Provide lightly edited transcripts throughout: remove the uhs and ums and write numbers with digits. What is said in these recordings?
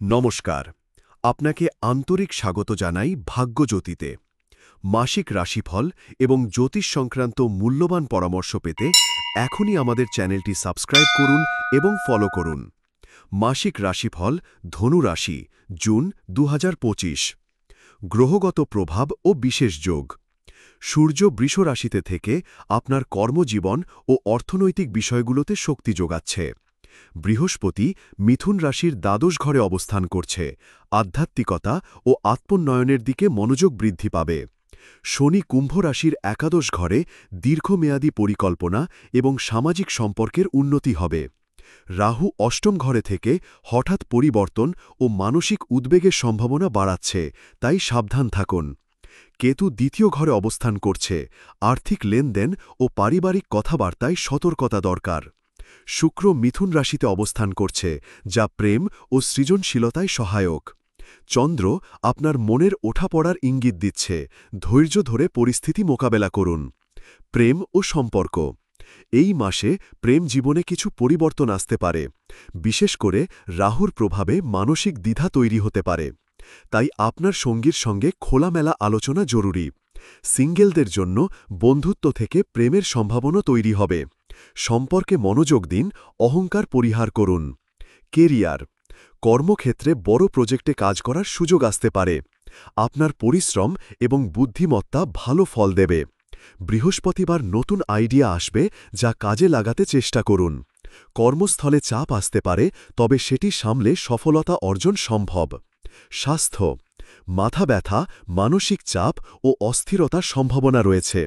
নমস্কার, আপনাকে আন্তরিক স্বাগত জানাই ভাগ্যজ্যোতিতে। মাসিক রাশিফল এবং জ্যোতিষ সংক্রান্ত মূল্যবান পরামর্শ পেতে এখনই আমাদের চ্যানেলটি সাবস্ক্রাইব করুন এবং ফলো করুন। মাসিক রাশিফল ধনু রাশি, জুন 2025। গ্রহগত প্রভাব ও বিশেষ যোগ। সূর্য বৃষ রাশিতে থেকে আপনার কর্মজীবন ও অর্থনৈতিক বিষয়গুলোতে শক্তি যোগাচ্ছে। বৃহস্পতি মিথুন রাশির দ্বাদশ ঘরে অবস্থান করছে, আধ্যাত্মিকতা ও আত্মোন্নয়নের দিকে মনোযোগ বৃদ্ধি পাবে। শনি কুম্ভ রাশির একাদশ ঘরে দীর্ঘমেয়াদী পরিকল্পনা এবং সামাজিক সম্পর্কের উন্নতি হবে। রাহু অষ্টম ঘরে থেকে হঠাৎ পরিবর্তন ও মানসিক উদ্বেগের সম্ভাবনা বাড়াচ্ছে, তাই সাবধান থাকুন। কেতু দ্বিতীয় ঘরে অবস্থান করছে, আর্থিক লেনদেন ও পারিবারিক কথাবার্তায় সতর্কতা দরকার। শুক্র মিথুন রাশিতে অবস্থান করছে, যা প্রেম ও সৃজনশীলতায় সহায়ক। চন্দ্র আপনার মনের ওঠাপড়ার ইঙ্গিত দিচ্ছে, ধৈর্য ধরে পরিস্থিতি মোকাবেলা করুন। প্রেম ও সম্পর্ক। এই মাসে প্রেম জীবনে কিছু পরিবর্তন আসতে পারে, বিশেষ করে রাহুর প্রভাবে মানসিক দ্বিধা তৈরি হতে পারে। তাই আপনার সঙ্গীর সঙ্গে খোলামেলা আলোচনা জরুরি। সিঙ্গেলদের জন্য বন্ধুত্ব থেকে প্রেমের সম্ভাবনা তৈরি হবে। সম্পর্কে মনোযোগ দিন, অহংকার পরিহার করুন। কেরিয়ার। কর্মক্ষেত্রে বড় প্রজেক্টে কাজ করার সুযোগ আসতে পারে। আপনার পরিশ্রম এবং বুদ্ধিমত্তা ভালো ফল দেবে। বৃহস্পতিবার নতুন আইডিয়া আসবে, যা কাজে লাগাতে চেষ্টা করুন। কর্মস্থলে চাপ আসতে পারে, তবে সেটি সামলে সফলতা অর্জন সম্ভব। স্বাস্থ্য। মাথা ব্যথা, মানসিক চাপ ও অস্থিরতার সম্ভাবনা রয়েছে।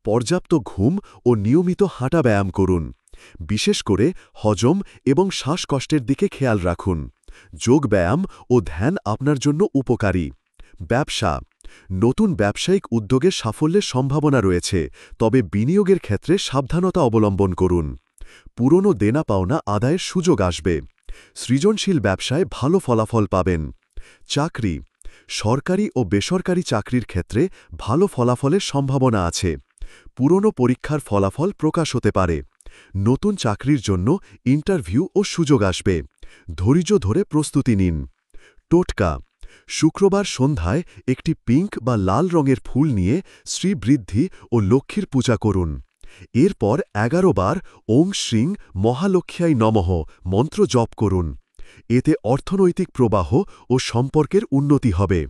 পর্যাপ্ত ঘুম ও নিয়মিত হাঁটা ব্যায়াম করুন। বিশেষ করে হজম এবং শ্বাসকষ্টের দিকে খেয়াল রাখুন। যোগব্যায়াম ও ধ্যান আপনার জন্য উপকারী। ব্যবসা। নতুন ব্যবসায়িক উদ্যোগে সাফল্যের সম্ভাবনা রয়েছে, তবে বিনিয়োগের ক্ষেত্রে সাবধানতা অবলম্বন করুন। পুরনো দেনা পাওনা আদায়ের সুযোগ আসবে। সৃজনশীল ব্যবসায় ভালো ফলাফল পাবেন। চাকরি। সরকারি ও বেসরকারি চাকরির ক্ষেত্রে ভালো ফলাফলের সম্ভাবনা আছে। পুরনো পরীক্ষার ফলাফল প্রকাশ হতে পারে। নতুন চাকরির জন্য ইন্টারভিউ ও সুযোগ আসবে। ধৈর্য ধরে প্রস্তুতি নিন। টোটকা। শুক্রবার সন্ধ্যায় একটি পিঙ্ক বা লাল রঙের ফুল নিয়ে শ্রীবৃদ্ধি ও লক্ষ্মীর পূজা করুন। এরপর 11 বার ওং শ্রীং মহালক্ষ্যায় নমঃ মন্ত্র জপ করুন। এতে অর্থনৈতিক প্রবাহ ও সম্পর্কের উন্নতি হবে।